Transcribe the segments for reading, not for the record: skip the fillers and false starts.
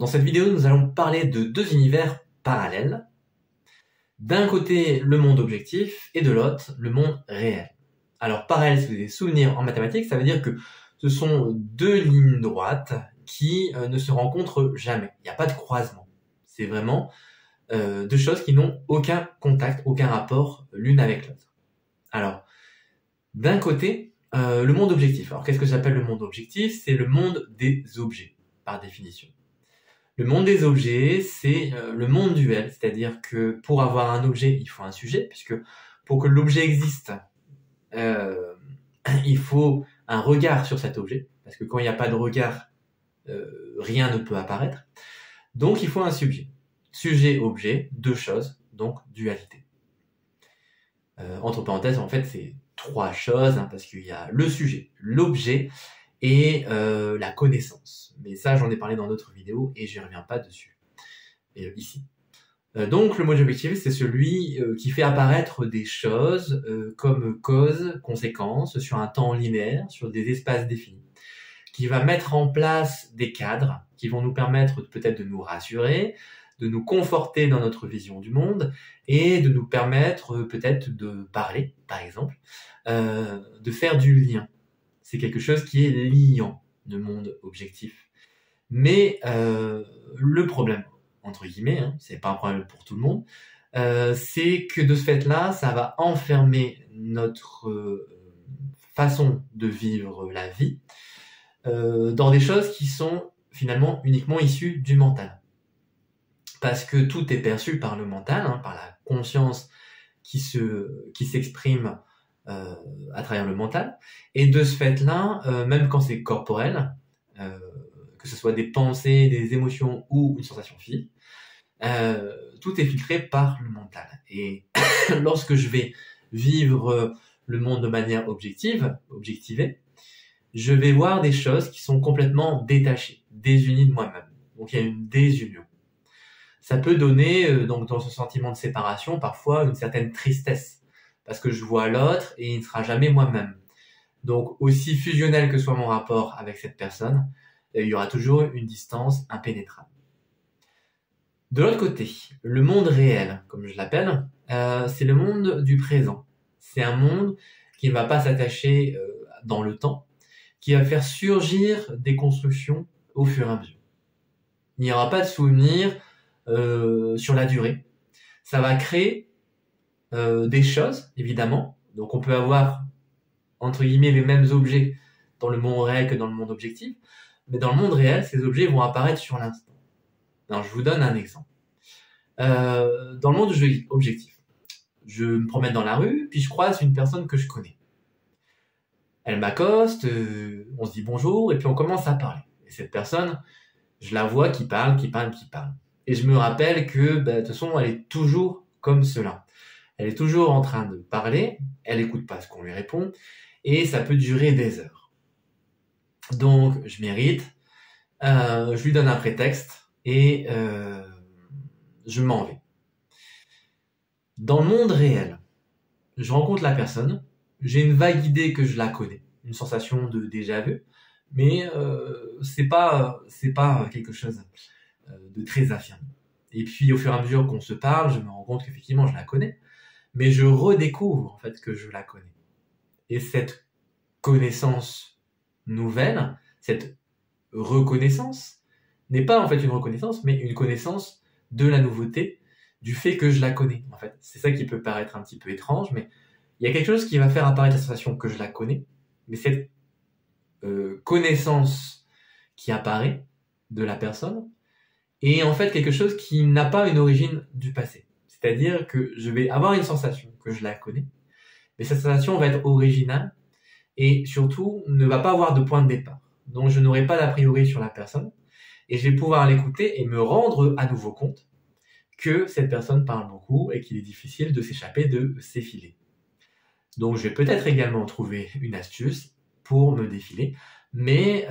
cette vidéo, nous allons parler de deux univers parallèles. D'un côté, le monde objectif et de l'autre, le monde réel. Alors, parallèle, si vous avez des souvenirs en mathématiques, ça veut dire que ce sont deux lignes droites qui ne se rencontrent jamais. Il n'y a pas de croisement. C'est vraiment deux choses qui n'ont aucun contact, aucun rapport l'une avec l'autre. Alors, d'un côté, le monde objectif. Alors, qu'est-ce que j'appelle le monde objectif? C'est le monde des objets, par définition. Le monde des objets, c'est le monde duel, c'est-à-dire que pour avoir un objet, il faut un sujet, puisque pour que l'objet existe, il faut un regard sur cet objet, parce que quand il n'y a pas de regard, rien ne peut apparaître. Donc, il faut un sujet. Sujet-objet, deux choses, donc dualité. Entre parenthèses, en fait, c'est trois choses, parce qu'il y a le sujet, l'objet et la connaissance. Mais ça, j'en ai parlé dans d'autres vidéos et je reviens pas dessus ici. Donc, le mode objectif, c'est celui qui fait apparaître des choses comme cause, conséquence, sur un temps linéaire, sur des espaces définis, qui va mettre en place des cadres qui vont nous permettre peut-être de nous rassurer, de nous conforter dans notre vision du monde et de nous permettre peut-être de parler, par exemple, de faire du lien. C'est quelque chose qui est liant, le monde objectif. Mais le problème, entre guillemets, c'est pas un problème pour tout le monde, c'est que de ce fait-là, ça va enfermer notre façon de vivre la vie dans des choses qui sont finalement uniquement issues du mental. Parce que tout est perçu par le mental, par la conscience qui s'exprime à travers le mental. Et de ce fait-là, même quand c'est corporel, que ce soit des pensées, des émotions ou une sensation physique, tout est filtré par le mental. Et lorsque je vais vivre le monde de manière objectivée, je vais voir des choses qui sont complètement détachées, désunies de moi-même. Donc il y a une désunion. Ça peut donner, donc dans ce sentiment de séparation, parfois une certaine tristesse, parce que je vois l'autre et il ne sera jamais moi-même. Donc aussi fusionnel que soit mon rapport avec cette personne, il y aura toujours une distance impénétrable. De l'autre côté, le monde réel, comme je l'appelle, c'est le monde du présent. C'est un monde qui ne va pas s'attacher dans le temps, qui va faire surgir des constructions au fur et à mesure. Il n'y aura pas de souvenirs sur la durée. Ça va créer des choses, évidemment. Donc on peut avoir, entre guillemets, les mêmes objets dans le monde réel que dans le monde objectif. Mais dans le monde réel, ces objets vont apparaître sur l'instant. Alors, je vous donne un exemple. Dans le monde objectif, je me promène dans la rue, puis je croise une personne que je connais. Elle m'accoste, on se dit bonjour, et puis on commence à parler. Et cette personne, je la vois qui parle. Et je me rappelle que, de toute façon, elle est toujours comme cela. Elle est toujours en train de parler, elle écoute pas ce qu'on lui répond, et ça peut durer des heures. Donc, je m'irrite, je lui donne un prétexte et je m'en vais. Dans le monde réel, je rencontre la personne, j'ai une vague idée que je la connais, une sensation de déjà vu, mais c'est pas quelque chose de très affirmé. Et puis, au fur et à mesure qu'on se parle, je me rends compte qu'effectivement, je la connais, mais je redécouvre en fait que je la connais. Et cette connaissance nouvelle, cette reconnaissance n'est pas en fait une reconnaissance, mais une connaissance de la nouveauté, du fait que je la connais. En fait, c'est ça qui peut paraître un petit peu étrange, mais il y a quelque chose qui va faire apparaître la sensation que je la connais, mais cette connaissance qui apparaît de la personne est en fait quelque chose qui n'a pas une origine du passé. C'est-à-dire que je vais avoir une sensation que je la connais, mais cette sensation va être originale et surtout ne va pas avoir de point de départ. Donc je n'aurai pas d'a priori sur la personne et je vais pouvoir l'écouter et me rendre à nouveau compte que cette personne parle beaucoup et qu'il est difficile de s'échapper de ses filets. Donc je vais peut-être également trouver une astuce pour me défiler, mais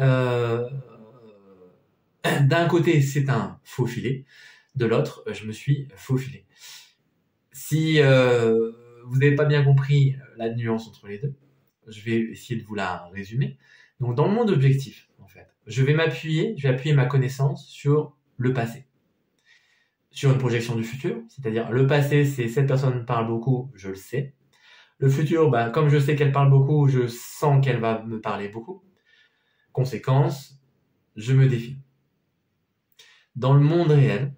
d'un côté c'est un faux filet, de l'autre je me suis faufilé. Si vous n'avez pas bien compris la nuance entre les deux, je vais essayer de vous la résumer. Donc dans le monde objectif, en fait, je vais appuyer ma connaissance sur le passé. Sur une projection du futur, c'est-à-dire le passé, c'est cette personne parle beaucoup, je le sais. Le futur, comme je sais qu'elle parle beaucoup, je sens qu'elle va me parler beaucoup. Conséquence, je me défie. Dans le monde réel,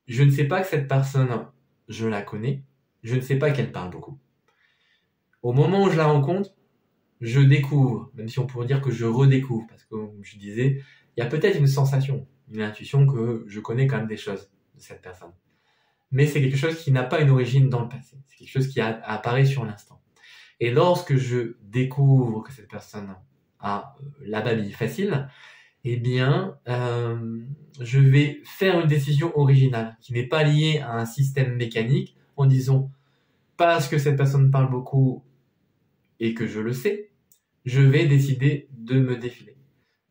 je ne sais pas que cette personne, je la connais, je ne sais pas qu'elle parle beaucoup. Au moment où je la rencontre, je découvre, même si on pourrait dire que je redécouvre, parce que comme je disais, il y a peut-être une sensation, une intuition que je connais quand même des choses de cette personne. Mais c'est quelque chose qui n'a pas une origine dans le passé, c'est quelque chose qui apparaît sur l'instant. Et lorsque je découvre que cette personne a la babille facile, eh bien, je vais faire une décision originale qui n'est pas liée à un système mécanique en disant parce que cette personne parle beaucoup et que je le sais, je vais décider de me défiler.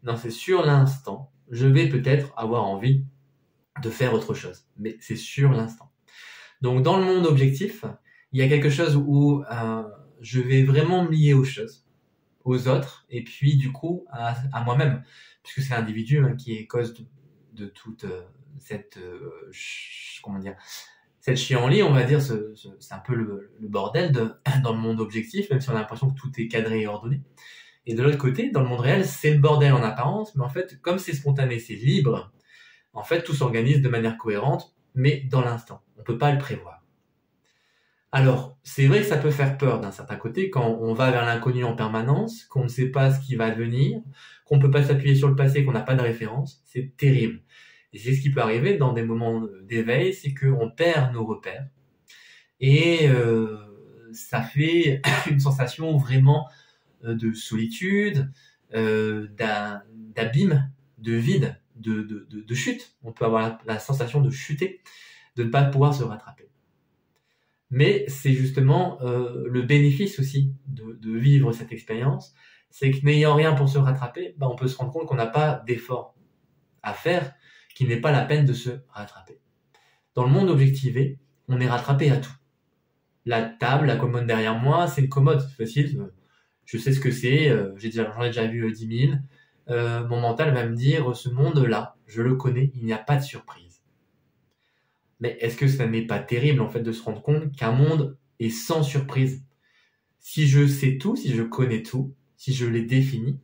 Non, c'est sur l'instant. Je vais peut-être avoir envie de faire autre chose, mais c'est sur l'instant. Donc, dans le monde objectif, il y a quelque chose où je vais vraiment me lier aux choses, aux autres, et puis du coup à moi-même, puisque c'est l'individu qui est cause de toute cette cette chienlit, on va dire, c'est un peu le bordel dans le monde objectif, même si on a l'impression que tout est cadré et ordonné. Et de l'autre côté, dans le monde réel, c'est le bordel en apparence, mais en fait, comme c'est spontané, c'est libre, en fait, tout s'organise de manière cohérente, mais dans l'instant. On peut pas le prévoir. Alors, c'est vrai que ça peut faire peur d'un certain côté quand on va vers l'inconnu en permanence, qu'on ne sait pas ce qui va devenir, qu'on peut pas s'appuyer sur le passé, qu'on n'a pas de référence. C'est terrible. Et c'est ce qui peut arriver dans des moments d'éveil, c'est qu'on perd nos repères. Et ça fait une sensation vraiment de solitude, d'abîme, de vide, de chute. On peut avoir la sensation de chuter, de ne pas pouvoir se rattraper. Mais c'est justement le bénéfice aussi de vivre cette expérience, c'est que n'ayant rien pour se rattraper, on peut se rendre compte qu'on n'a pas d'effort à faire, qu'il n'est pas la peine de se rattraper. Dans le monde objectivé, on est rattrapé à tout. La table, la commode derrière moi, c'est une commode, c'est facile, je sais ce que c'est, j'en ai déjà vu 10 000. Mon mental va me dire, ce monde-là, je le connais, il n'y a pas de surprise. Mais est-ce que ça n'est pas terrible en fait de se rendre compte qu'un monde est sans surprise? Si je sais tout, si je connais tout, si je l'ai défini,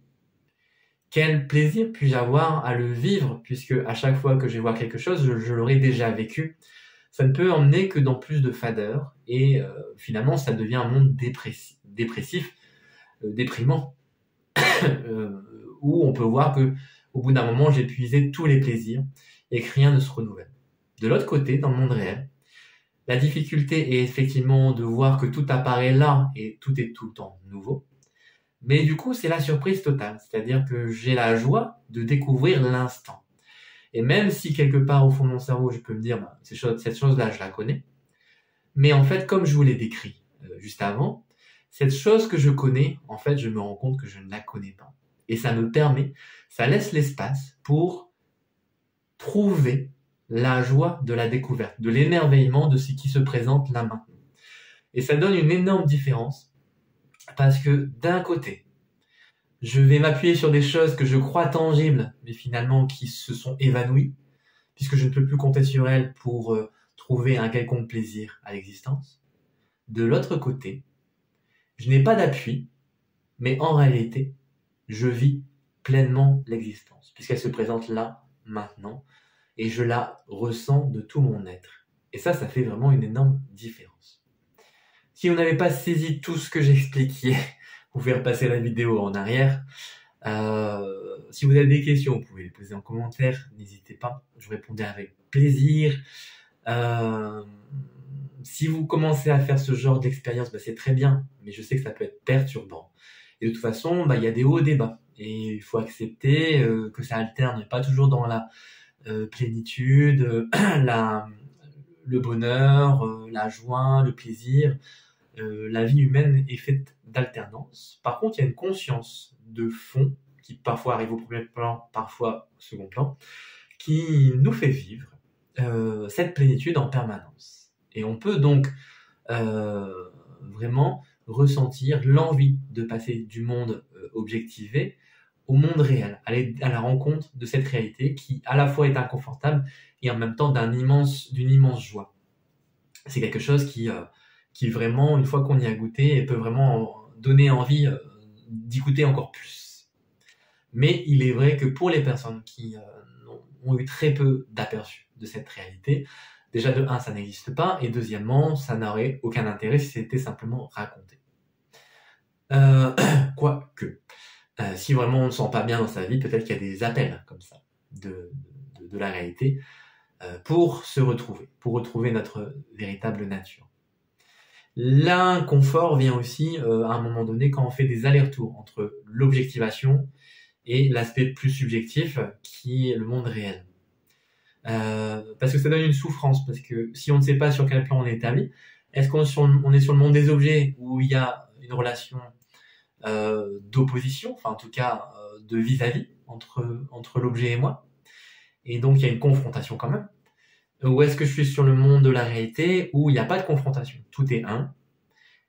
quel plaisir puis-je avoir à le vivre, puisque à chaque fois que je vais voir quelque chose, je l'aurai déjà vécu. Ça ne peut emmener que dans plus de fadeur, et finalement ça devient un monde dépressif, déprimant, où on peut voir que au bout d'un moment j'ai épuisé tous les plaisirs et que rien ne se renouvelle. De l'autre côté, dans le monde réel, la difficulté est effectivement de voir que tout apparaît là et tout est tout le temps nouveau. Mais du coup, c'est la surprise totale. C'est-à-dire que j'ai la joie de découvrir l'instant. Et même si quelque part au fond de mon cerveau, je peux me dire, cette chose-là, je la connais. Mais en fait, comme je vous l'ai décrit juste avant, cette chose que je connais, en fait, je me rends compte que je ne la connais pas. Et ça me permet, ça laisse l'espace pour trouver la joie de la découverte, de l'émerveillement de ce qui se présente là maintenant. Et ça donne une énorme différence parce que d'un côté, je vais m'appuyer sur des choses que je crois tangibles, mais finalement qui se sont évanouies, puisque je ne peux plus compter sur elles pour trouver un quelconque plaisir à l'existence. De l'autre côté, je n'ai pas d'appui, mais en réalité, je vis pleinement l'existence, puisqu'elle se présente là, maintenant, et je la ressens de tout mon être. Et ça fait vraiment une énorme différence. Si vous n'avez pas saisi tout ce que j'expliquais, vous pouvez repasser la vidéo en arrière. Si vous avez des questions, vous pouvez les poser en commentaire, n'hésitez pas, je vous répondrai avec plaisir. Si vous commencez à faire ce genre d'expérience, c'est très bien, mais je sais que ça peut être perturbant. Et de toute façon, il y a des hauts et des bas. Et il faut accepter que ça alterne, pas toujours dans la plénitude, le bonheur, la joie, le plaisir. La vie humaine est faite d'alternance. Par contre, il y a une conscience de fond qui parfois arrive au premier plan, parfois au second plan, qui nous fait vivre cette plénitude en permanence. Et on peut donc vraiment ressentir l'envie de passer du monde objectivé au monde réel, aller à la rencontre de cette réalité qui à la fois est inconfortable et en même temps d'une immense joie. C'est quelque chose qui vraiment, une fois qu'on y a goûté, peut vraiment donner envie d'y goûter encore plus. Mais il est vrai que pour les personnes qui ont eu très peu d'aperçu de cette réalité, déjà de un, ça n'existe pas, et deuxièmement, ça n'aurait aucun intérêt si c'était simplement raconté. Quoique, si vraiment on ne se sent pas bien dans sa vie, peut-être qu'il y a des appels comme ça de la réalité pour se retrouver, pour retrouver notre véritable nature. L'inconfort vient aussi à un moment donné quand on fait des allers-retours entre l'objectivation et l'aspect plus subjectif qui est le monde réel. Parce que ça donne une souffrance, parce que si on ne sait pas sur quel plan on est établi, est-ce qu'on est sur le monde des objets où il y a une relation d'opposition, enfin en tout cas de vis-à-vis entre l'objet et moi, et donc il y a une confrontation quand même, ou est-ce que je suis sur le monde de la réalité où il n'y a pas de confrontation, tout est un,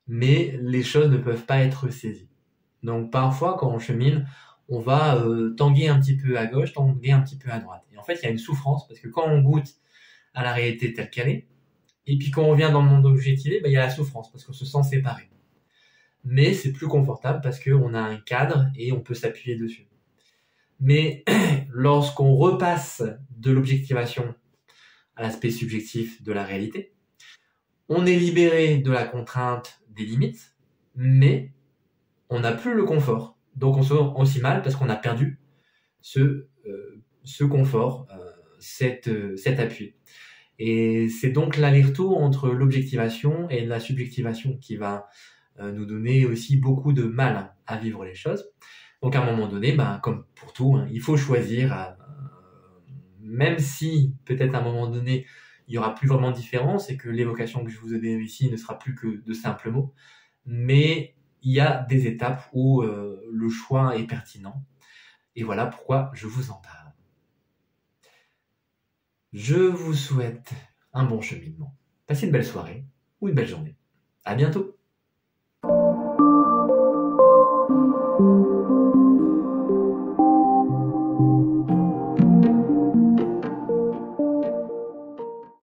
mais les choses ne peuvent pas être saisies. Donc parfois quand on chemine, on va tanguer un petit peu à gauche, tanguer un petit peu à droite, et en fait il y a une souffrance, parce que quand on goûte à la réalité telle qu'elle est, et puis quand on vient dans le monde objectivé, il y a la souffrance, parce qu'on se sent séparé. Mais c'est plus confortable parce qu'on a un cadre et on peut s'appuyer dessus. Mais lorsqu'on repasse de l'objectivation à l'aspect subjectif de la réalité, on est libéré de la contrainte des limites, mais on n'a plus le confort. Donc on se sent aussi mal parce qu'on a perdu ce confort, cet appui. Et c'est donc l'aller-retour entre l'objectivation et la subjectivation qui va nous donner aussi beaucoup de mal à vivre les choses. Donc à un moment donné, comme pour tout, il faut choisir, même si peut-être à un moment donné, il n'y aura plus vraiment de différence et que l'évocation que je vous ai donnée ici ne sera plus que de simples mots, mais il y a des étapes où le choix est pertinent. Et voilà pourquoi je vous en parle. Je vous souhaite un bon cheminement. Passez une belle soirée ou une belle journée. À bientôt.